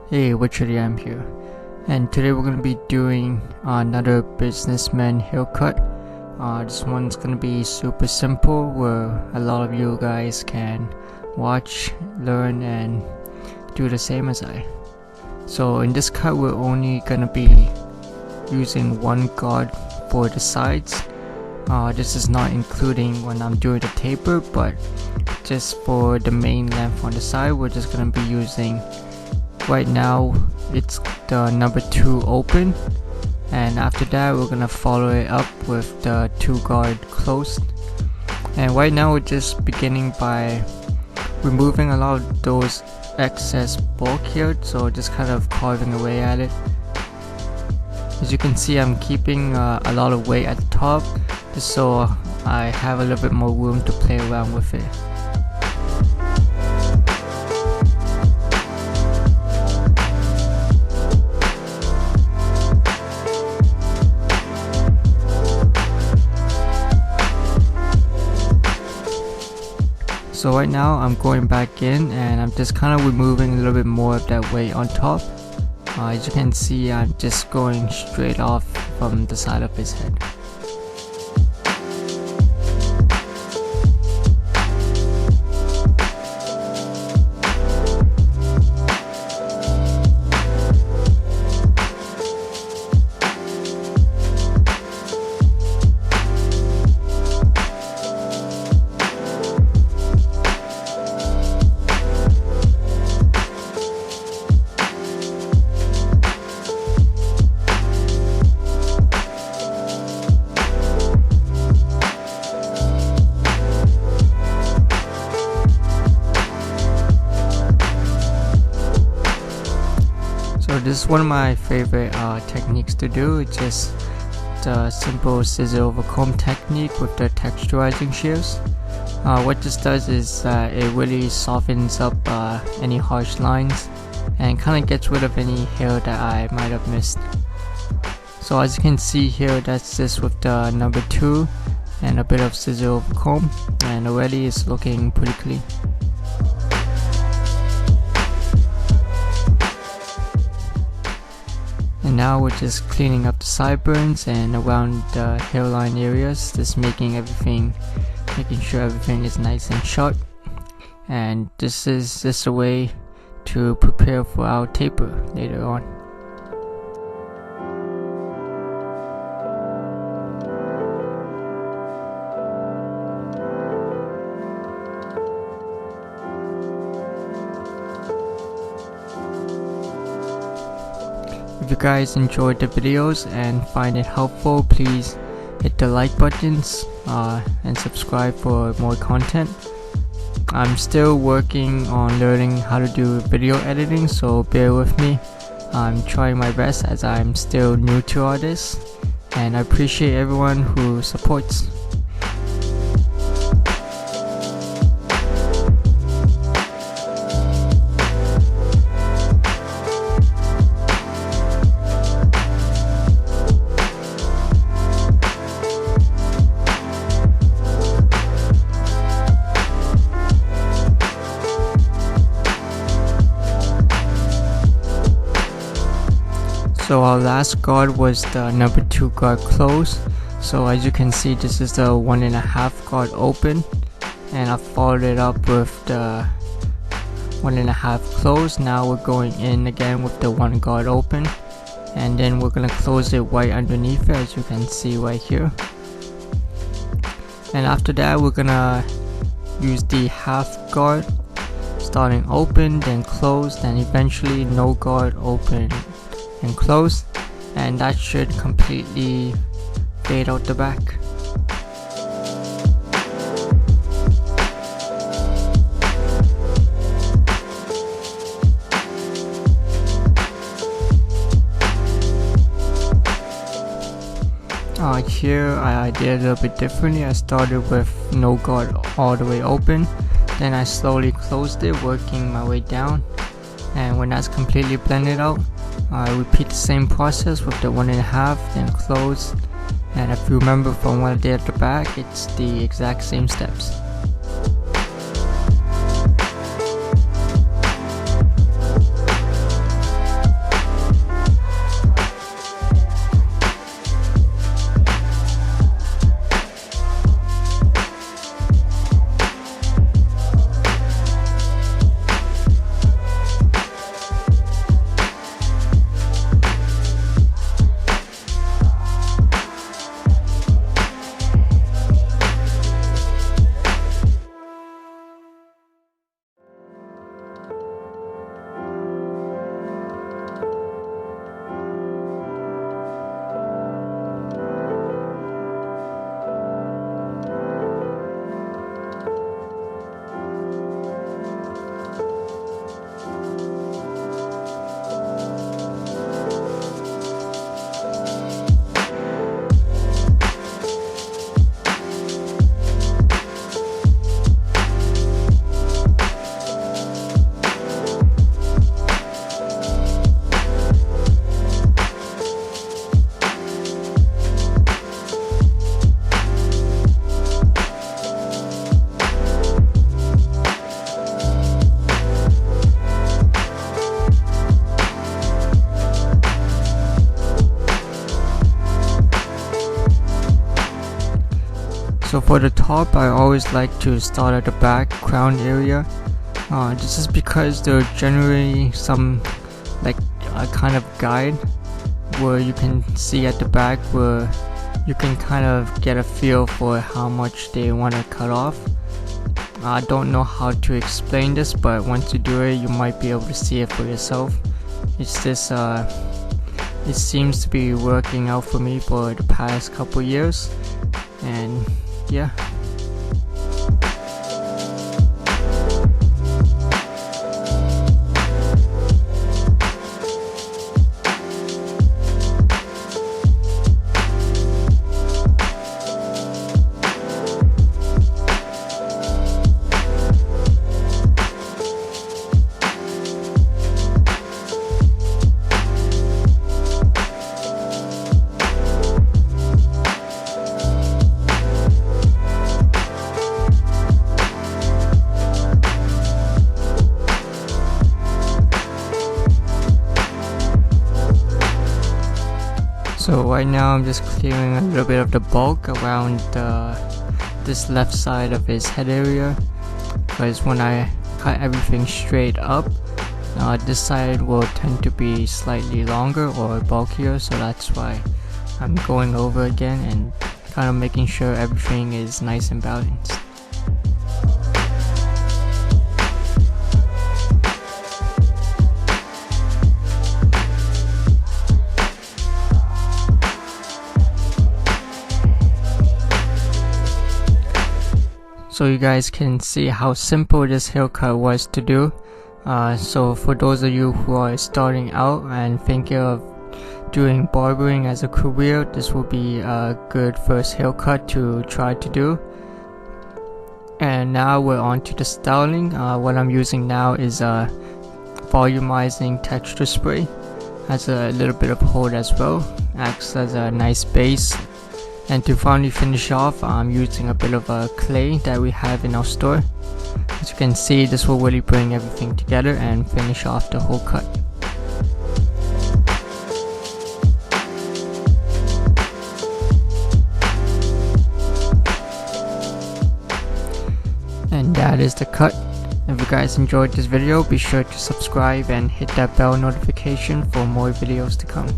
Hey, Richard Yam here, and today we're going to be doing another businessman haircut. This one's going to be super simple, where a lot of you guys can watch, learn, and do the same as I. So in this cut, we're only going to be using one guard for the sides. This is not including when I'm doing the taper, but just for the main length on the side, we're just going to be using, right now it's the number 2 open, and after that we're going to follow it up with the 2 guard closed. And right now we're just beginning by removing a lot of those excess bulk here, so just kind of carving away at it. As you can see, I'm keeping a lot of weight at the top, just so I have a little bit more room to play around with it. So right now I'm going back in and I'm just kind of removing a little bit more of that weight on top. As you can see, I'm just going straight off from the side of his head. So this is one of my favorite techniques to do. It's just the simple scissor over comb technique with the texturizing shears. What this does is it really softens up any harsh lines and kind of gets rid of any hair that I might have missed. So as you can see here, that's just with the number 2 and a bit of scissor over comb, and already it's looking pretty clean. And now we're just cleaning up the sideburns and around the hairline areas, just making sure everything is nice and sharp. And this is just a way to prepare for our taper later on. If you guys enjoyed the videos and find it helpful, please hit the like buttons and subscribe for more content. I'm still working on learning how to do video editing, so bear with me. I'm trying my best as I'm still new to all this, and I appreciate everyone who supports. So our last guard was the number 2 guard close. So as you can see, this is the 1.5 guard open, and I followed it up with the 1.5 close. Now we're going in again with the 1 guard open, and then we're gonna close it right underneath it, as you can see right here. And after that, we're gonna use the half guard, starting open, then closed, and eventually no guard, open and close, and that should completely fade out the back. Here I did a little bit differently. I started with no guard all the way open, then I slowly closed it, working my way down, and when that's completely blended out, I repeat the same process with the 1.5, then close, and if you remember from what I did at the back, it's the exact same steps. So for the top, I always like to start at the back crown area. This is because there are generally some like a kind of guide where you can see at the back where you can kind of get a feel for how much they want to cut off. I don't know how to explain this, but once you do it, you might be able to see it for yourself. It's just it seems to be working out for me for the past couple years, and yeah. So right now I'm just clearing a little bit of the bulk around this left side of his head area, because when I cut everything straight up, this side will tend to be slightly longer or bulkier, so that's why I'm going over again and kind of making sure everything is nice and balanced. So you guys can see how simple this haircut was to do. So for those of you who are starting out and thinking of doing barbering as a career, this will be a good first haircut to try to do. And now we're on to the styling. What I'm using now is a volumizing texture spray. Has a little bit of hold as well, acts as a nice base. And to finally finish off, I'm using a bit of a clay that we have in our store. As you can see, this will really bring everything together and finish off the whole cut. And that is the cut. If you guys enjoyed this video, be sure to subscribe and hit that bell notification for more videos to come.